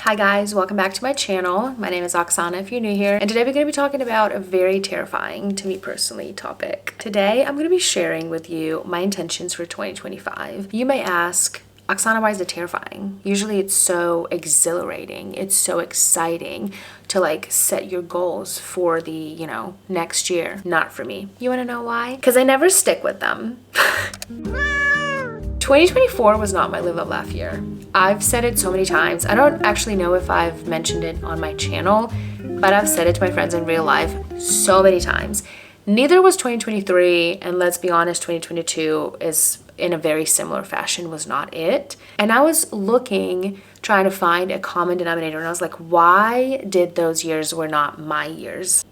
Hi guys, welcome back to my channel. My name is Oksana if you're new here, and today we're going to be talking about a very terrifying, to me personally, topic. Today I'm going to be sharing with you my intentions for 2025. You may ask, Oksana, why is it terrifying? Usually it's so exhilarating, it's so exciting to like set your goals for the, next year. Not for me. You want to know why? Because I never stick with them. 2024 was not my live up laugh year. I've said it so many times. I don't actually know if I've mentioned it on my channel, but I've said it to my friends in real life so many times. Neither was 2023, and let's be honest, 2022 is in a very similar fashion was not it. And I was looking, trying to find a common denominator, and I was like, why did those years were not my years?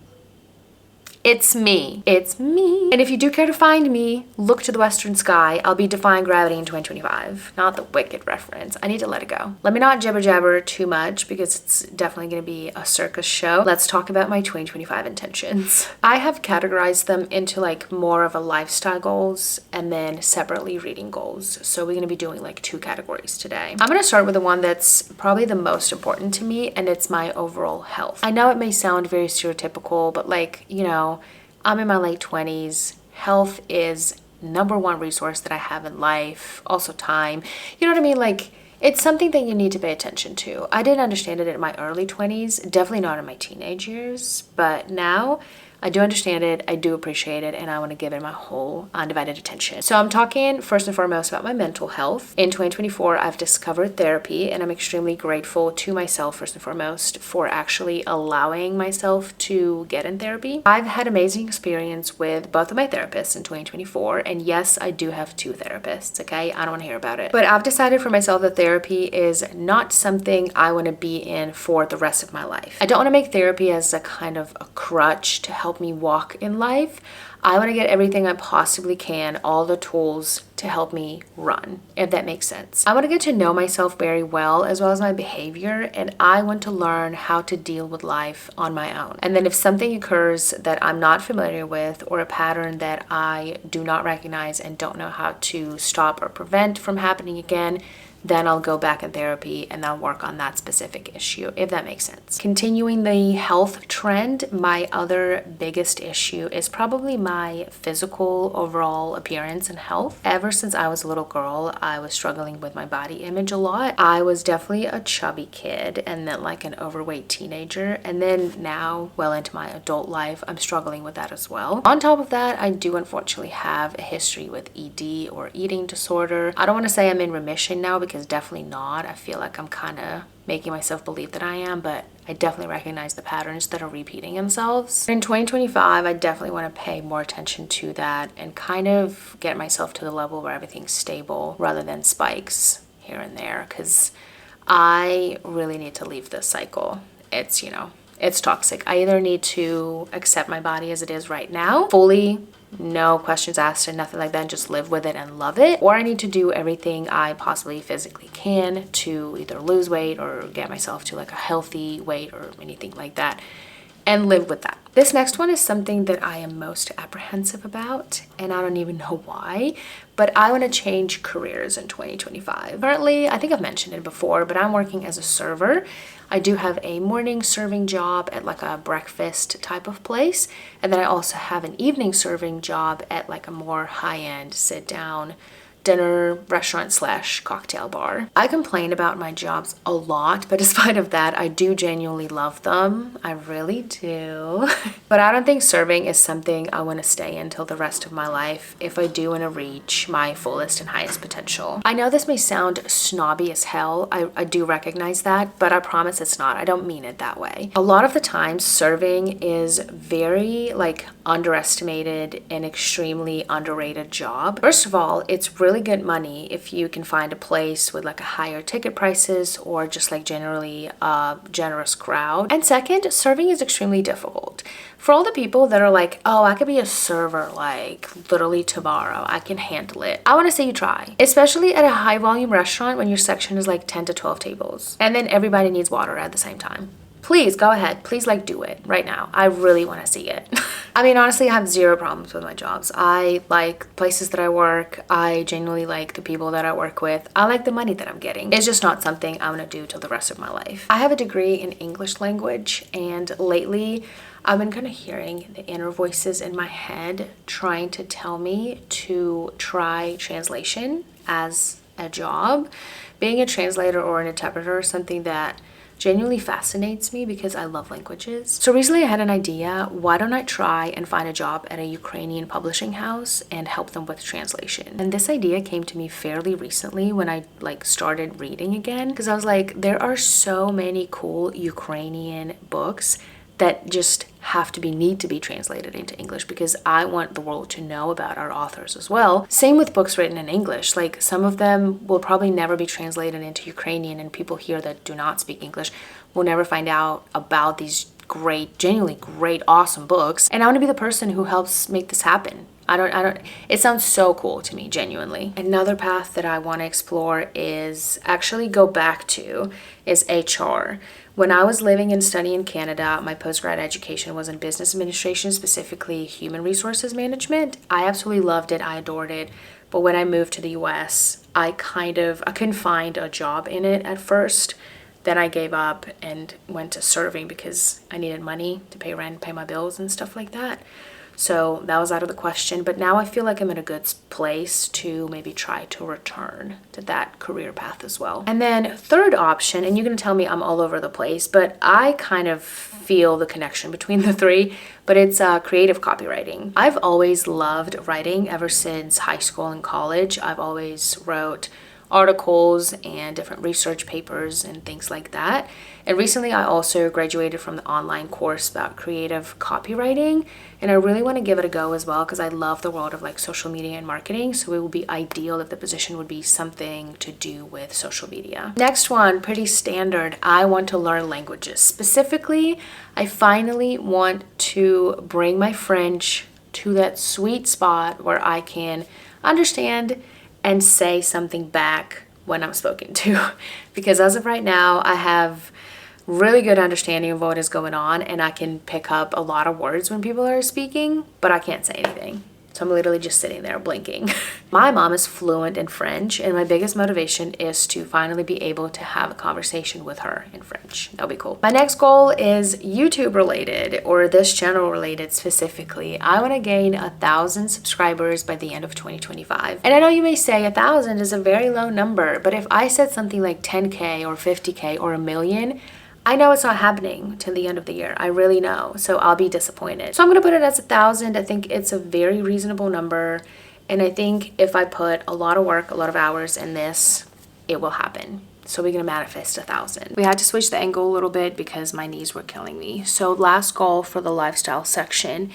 It's me. It's me. And if you do care to find me, look to the western sky. I'll be defying gravity in 2025. Not the Wicked reference. I need to let it go. Let me not jibber jabber too much because it's definitely going to be a circus show. Let's talk about my 2025 intentions. I have categorized them into like more of a lifestyle goals and then separately reading goals. So we're going to be doing like two categories today. I'm going to start with the one that's probably the most important to me, and it's my overall health. I know it may sound very stereotypical, but I'm in my late 20s. Health is number one resource that I have in life. Also time. You know what I mean? Like, it's something that you need to pay attention to. I didn't understand it in my early 20s. Definitely not in my teenage years. But now I do understand it, I do appreciate it, and I want to give it my whole undivided attention. So I'm talking first and foremost about my mental health. In 2024, I've discovered therapy, and I'm extremely grateful to myself first and foremost for actually allowing myself to get in therapy. I've had amazing experience with both of my therapists in 2024, and yes, I do have two therapists, okay? I don't want to hear about it. But I've decided for myself that therapy is not something I want to be in for the rest of my life. I don't want to make therapy as a kind of a crutch to help me walk in life. I want to get everything I possibly can, all the tools to help me run, if that makes sense. I want to get to know myself very well as my behavior, and I want to learn how to deal with life on my own. And then if something occurs that I'm not familiar with, or a pattern that I do not recognize and don't know how to stop or prevent from happening again, then I'll go back in therapy and I'll work on that specific issue, if that makes sense. Continuing the health trend, my other biggest issue is probably my physical overall appearance and health. Ever since I was a little girl, I was struggling with my body image a lot. I was definitely a chubby kid and then like an overweight teenager. And then now, well into my adult life, I'm struggling with that as well. On top of that, I do unfortunately have a history with ED or eating disorder. I don't want to say I'm in remission now because definitely not. I feel like I'm kind of making myself believe that I am, but I definitely recognize the patterns that are repeating themselves. In 2025, I definitely want to pay more attention to that and kind of get myself to the level where everything's stable rather than spikes here and there, because I really need to leave this cycle. It's toxic. I either need to accept my body as it is right now, fully, no questions asked and nothing like that, and just live with it and love it, or I need to do everything I possibly physically can to either lose weight or get myself to like a healthy weight or anything like that and live with that. This next one is something that I am most apprehensive about, and I don't even know why, but I want to change careers in 2025. Currently, I think I've mentioned it before, but I'm working as a server. I do have a morning serving job at like a breakfast type of place, and then I also have an evening serving job at like a more high-end sit-down dinner restaurant / cocktail bar. I complain about my jobs a lot, but despite of that, I do genuinely love them. I really do. But I don't think serving is something I want to stay in till the rest of my life if I do want to reach my fullest and highest potential. I know this may sound snobby as hell. I do recognize that, but I promise it's not. I don't mean it that way. A lot of the times, serving is very like underestimated and extremely underrated job. First of all, it's really good money if you can find a place with like a higher ticket prices or just like generally a generous crowd. And second, serving is extremely difficult. For all the people that are like, oh, I could be a server like literally tomorrow, I can handle it, I want to say you try, especially at a high volume restaurant when your section is like 10 to 12 tables and then everybody needs water at the same time. please go ahead. Please like do it right now. I really want to see it. I mean, honestly, I have zero problems with my jobs. I like places that I work. I genuinely like the people that I work with. I like the money that I'm getting. It's just not something I'm gonna do till the rest of my life. I have a degree in English language, and lately I've been kind of hearing the inner voices in my head trying to tell me to try translation as a job. Being a translator or an interpreter is something that genuinely fascinates me because I love languages. So recently I had an idea, why don't I try and find a job at a Ukrainian publishing house and help them with translation? And this idea came to me fairly recently when I started reading again, because I was like, there are so many cool Ukrainian books that just need to be translated into English, because I want the world to know about our authors as well. Same with books written in English. Like, some of them will probably never be translated into Ukrainian, and people here that do not speak English will never find out about these great, genuinely great, awesome books. And I want to be the person who helps make this happen. It sounds so cool to me, genuinely. Another path that I want to explore is actually go back to is HR. When I was living and studying in Canada, my postgrad education was in business administration, specifically human resources management. I absolutely loved it. I adored it. But when I moved to the US, I couldn't find a job in it at first. Then I gave up and went to serving because I needed money to pay rent, pay my bills and stuff like that. So that was out of the question. But now I feel like I'm in a good place to maybe try to return to that career path as well. And then third option, and you're going to tell me I'm all over the place, but I kind of feel the connection between the three, but it's creative copywriting. I've always loved writing ever since high school and college. I've always wrote articles and different research papers and things like that. And recently I also graduated from the online course about creative copywriting, and I really want to give it a go as well because I love the world of social media and marketing. So it would be ideal if the position would be something to do with social media. Next one, pretty standard. I want to learn languages. Specifically, I finally want to bring my French to that sweet spot where I can understand and say something back when I'm spoken to. Because as of right now, I have really good understanding of what is going on, and I can pick up a lot of words when people are speaking, but I can't say anything. So I'm literally just sitting there blinking. My mom is fluent in French, and my biggest motivation is to finally be able to have a conversation with her in French. That'll be cool. My next goal is YouTube related, or this channel related specifically. I want to gain 1,000 subscribers by the end of 2025. And I know you may say 1,000 is a very low number, but if I said something like 10K or 50K or 1 million, I know it's not happening till the end of the year. I really know. So I'll be disappointed. So I'm going to put it as 1,000. I think it's a very reasonable number. And I think if I put a lot of work, a lot of hours in this, it will happen. So we're going to manifest 1,000. We had to switch the angle a little bit because my knees were killing me. So last goal for the lifestyle section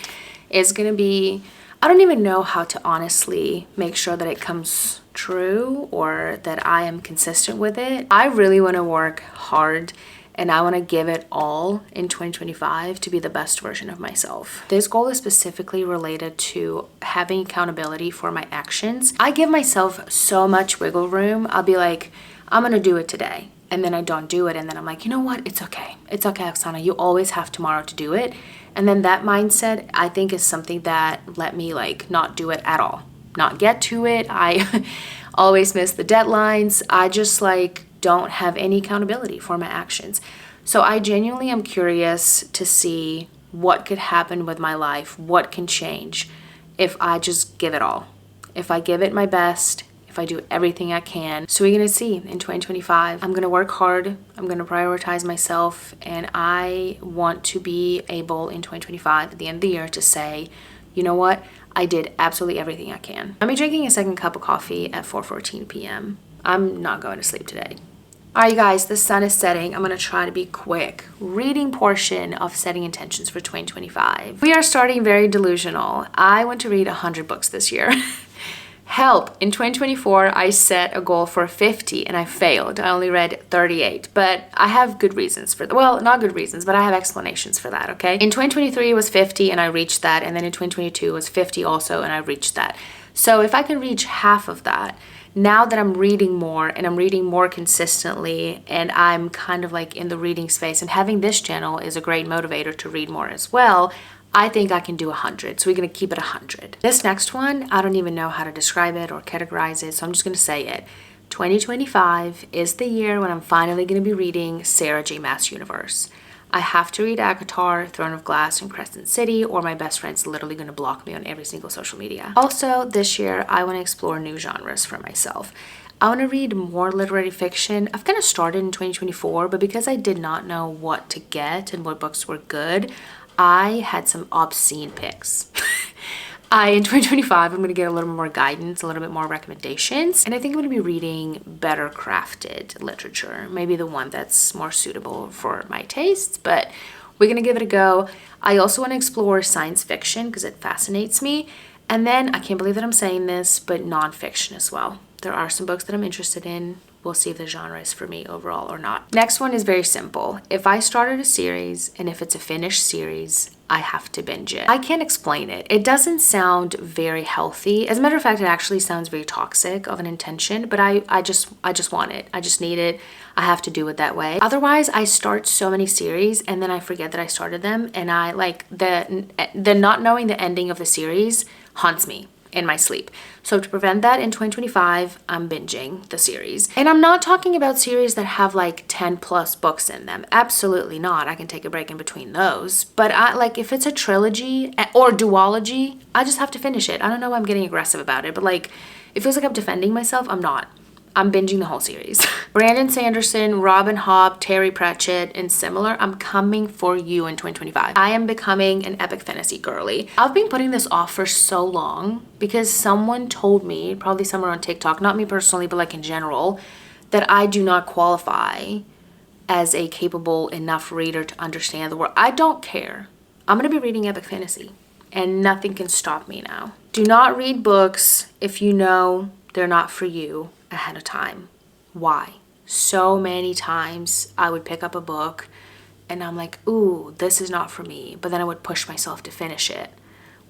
is going to be, I don't even know how to honestly make sure that it comes true or that I am consistent with it. I really want to work hard, and I want to give it all in 2025 to be the best version of myself. This goal is specifically related to having accountability for my actions. I give myself so much wiggle room. I'll be like, I'm going to do it today. And then I don't do it. And then I'm like, you know what? It's okay. It's okay, Oksana. You always have tomorrow to do it. And then that mindset, I think, is something that let me not do it at all. Not get to it. I always miss the deadlines. I just don't have any accountability for my actions. So I genuinely am curious to see what could happen with my life, what can change if I just give it all. If I give it my best, if I do everything I can. So we're gonna see in 2025. I'm gonna work hard, I'm gonna prioritize myself, and I want to be able in 2025 at the end of the year to say, you know what? I did absolutely everything I can. I'm drinking a second cup of coffee at 4:14 p.m. I'm not going to sleep today. All right, you guys, the sun is setting. I'm going to try to be quick. Reading portion of setting intentions for 2025. We are starting very delusional. I want to read 100 books this year. Help. In 2024, I set a goal for 50 and I failed. I only read 38, but I have good reasons for that. Well, not good reasons, but I have explanations for that, okay? In 2023, it was 50 and I reached that. And then in 2022, it was 50 also and I reached that. So if I can reach half of that, now that I'm reading more and I'm reading more consistently and I'm kind of like in the reading space, and having this channel is a great motivator to read more as well, I think I can do 100. So we're going to keep it 100. This next one, I don't even know how to describe it or categorize it, so I'm just going to say it. 2025 is the year when I'm finally going to be reading Sarah J. Maas Universe. I have to read ACOTAR, Throne of Glass, and Crescent City, or my best friend's literally going to block me on every single social media. Also, this year, I want to explore new genres for myself. I want to read more literary fiction. I've kind of started in 2024, but because I did not know what to get and what books were good, I had some obscene picks. In 2025, I'm going to get a little more guidance, a little bit more recommendations, and I think I'm going to be reading better crafted literature, maybe the one that's more suitable for my tastes, but we're going to give it a go. I also want to explore science fiction because it fascinates me, and then, I can't believe that I'm saying this, but nonfiction as well. There are some books that I'm interested in. We'll see if the genre is for me overall or not. Next one is very simple. If I started a series and if it's a finished series, I have to binge it. I can't explain it. It doesn't sound very healthy. As a matter of fact, it actually sounds very toxic of an intention, but I just want it. I just need it. I have to do it that way. Otherwise, I start so many series and then I forget that I started them, and I like the not knowing the ending of the series haunts me in my sleep. So to prevent that, in 2025, I'm binging the series. And I'm not talking about series that have like 10 plus books in them. Absolutely not. I can take a break in between those. But if it's a trilogy or duology, I just have to finish it. I don't know why I'm getting aggressive about it, but like, it feels like I'm defending myself. I'm not. I'm binging the whole series. Brandon Sanderson, Robin Hobb, Terry Pratchett, and similar. I'm coming for you in 2025. I am becoming an epic fantasy girly. I've been putting this off for so long because someone told me, probably somewhere on TikTok, not me personally, but like in general, that I do not qualify as a capable enough reader to understand the world. I don't care. I'm gonna be reading epic fantasy and nothing can stop me now. Do not read books if you know they're not for you ahead of time. Why? So many times I would pick up a book and I'm like, ooh, this is not for me. But then I would push myself to finish it.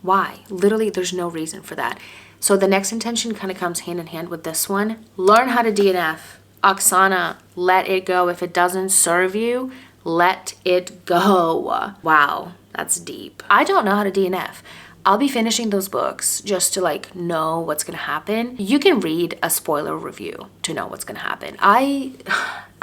Why? Literally, there's no reason for that. So the next intention kind of comes hand in hand with this one. Learn how to DNF. Oksana, let it go. If it doesn't serve you, let it go. Wow, that's deep. I don't know how to DNF. I'll be finishing those books just to like know what's gonna happen. You can read a spoiler review to know what's gonna happen. I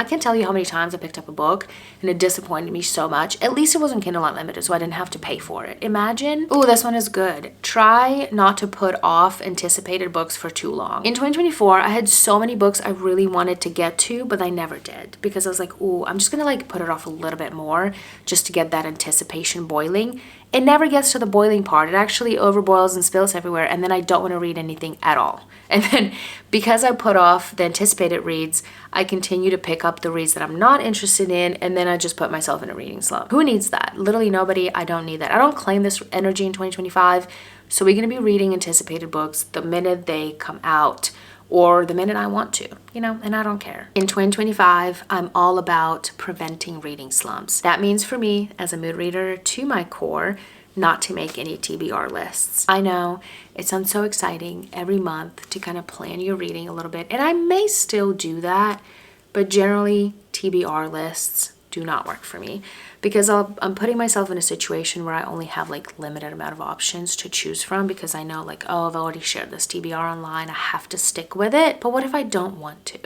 can't tell you how many times I picked up a book and it disappointed me so much. At least it wasn't Kindle Unlimited, so I didn't have to pay for it. Imagine, oh, this one is good. Try not to put off anticipated books for too long. In 2024, I had so many books I really wanted to get to, but I never did because I was like, oh, I'm just gonna like put it off a little bit more just to get that anticipation boiling. It never gets to the boiling part. It actually overboils and spills everywhere, and then I don't want to read anything at all. And then because I put off the anticipated reads, I continue to pick up the reads that I'm not interested in, and then I just put myself in a reading slump. Who needs that? Literally nobody. I don't need that. I don't claim this energy in 2025, so we're going to be reading anticipated books the minute they come out or the minute I want to, you know, and I don't care. In 2025, I'm all about preventing reading slumps. That means for me, as a mood reader to my core, not to make any TBR lists. I know it sounds so exciting every month to kind of plan your reading a little bit, and I may still do that, but generally TBR lists do not work for me because I'm putting myself in a situation where I only have like limited amount of options to choose from because I know like, oh, I've already shared this TBR online, I have to stick with it. But what if I don't want to?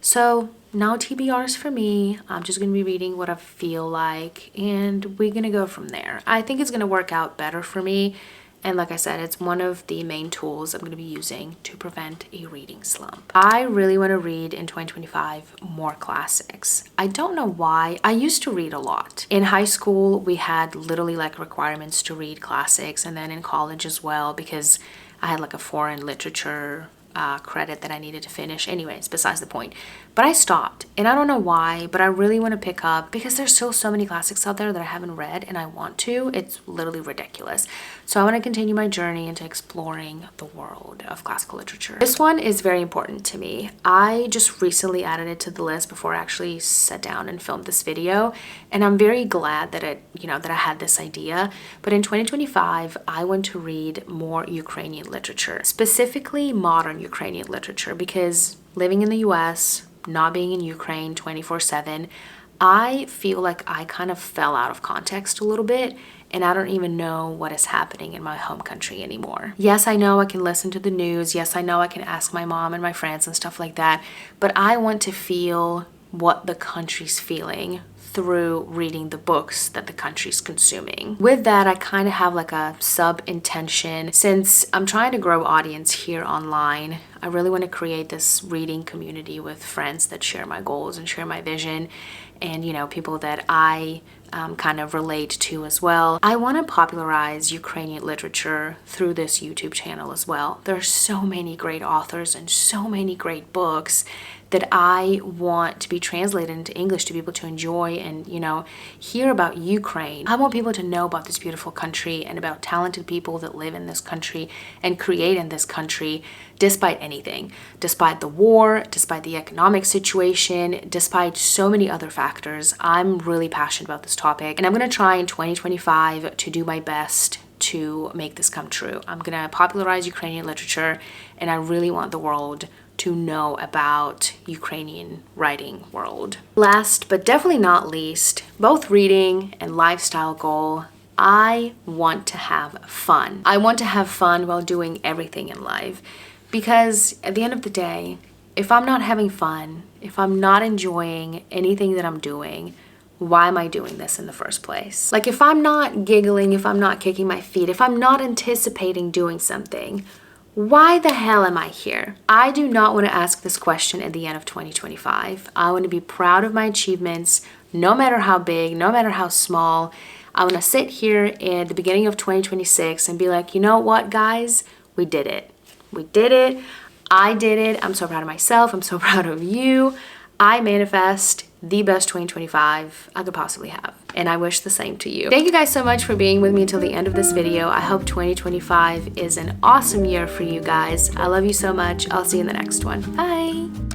So no TBRs for me. I'm just going to be reading what I feel like and we're going to go from there. I think it's going to work out better for me. And like I said, it's one of the main tools I'm going to be using to prevent a reading slump. I really want to read in 2025 more classics. I don't know why. I used to read a lot. In high school, we had literally like requirements to read classics, and then in college as well because I had like a foreign literature credit that I needed to finish. Anyways, besides the point. but I stopped, and I don't know why, but I really want to pick up because there's still so many classics out there that I haven't read, and I want to. It's literally ridiculous. So I want to continue my journey into exploring the world of classical literature. This one is very important to me. I just recently added it to the list before I actually sat down and filmed this video, and I'm very glad that that I had this idea. But in 2025, I want to read more Ukrainian literature, specifically modern Ukrainian literature, because living in the US, not being in Ukraine 24/7, I feel like I kind of fell out of context a little bit, and I don't even know what is happening in my home country anymore. Yes, I know I can listen to the news. Yes, I know I can ask my mom and my friends and stuff like that, but I want to feel what the country's feeling through reading the books that the country's consuming. With that, I kind of have like a sub-intention. Since I'm trying to grow audience here online, I really want to create this reading community with friends that share my goals and share my vision, and people that I kind of relate to as well. I want to popularize Ukrainian literature through this YouTube channel as well. There are so many great authors and so many great books that I want to be translated into English to be able to enjoy and, hear about Ukraine. I want people to know about this beautiful country and about talented people that live in this country and create in this country despite anything, despite the war, despite the economic situation, despite so many other factors. I'm really passionate about this topic, and I'm going to try in 2025 to do my best to make this come true. I'm going to popularize Ukrainian literature, and I really want the world to know about Ukrainian writing world. Last but definitely not least, both reading and lifestyle goal, I want to have fun. I want to have fun while doing everything in life, because at the end of the day, if I'm not having fun, if I'm not enjoying anything that I'm doing, why am I doing this in the first place? Like, if I'm not giggling, if I'm not kicking my feet, if I'm not anticipating doing something, why the hell am I here? I do not want to ask this question at the end of 2025. I want to be proud of my achievements, no matter how big, no matter how small. I want to sit here at the beginning of 2026 and be like, you know what, guys? We did it. We did it. I did it. I'm so proud of myself. I'm so proud of you. I manifest the best 2025 I could possibly have, and I wish the same to you. Thank you guys so much for being with me until the end of this video. I hope 2025 is an awesome year for you guys. I love you so much. I'll see you in the next one. Bye.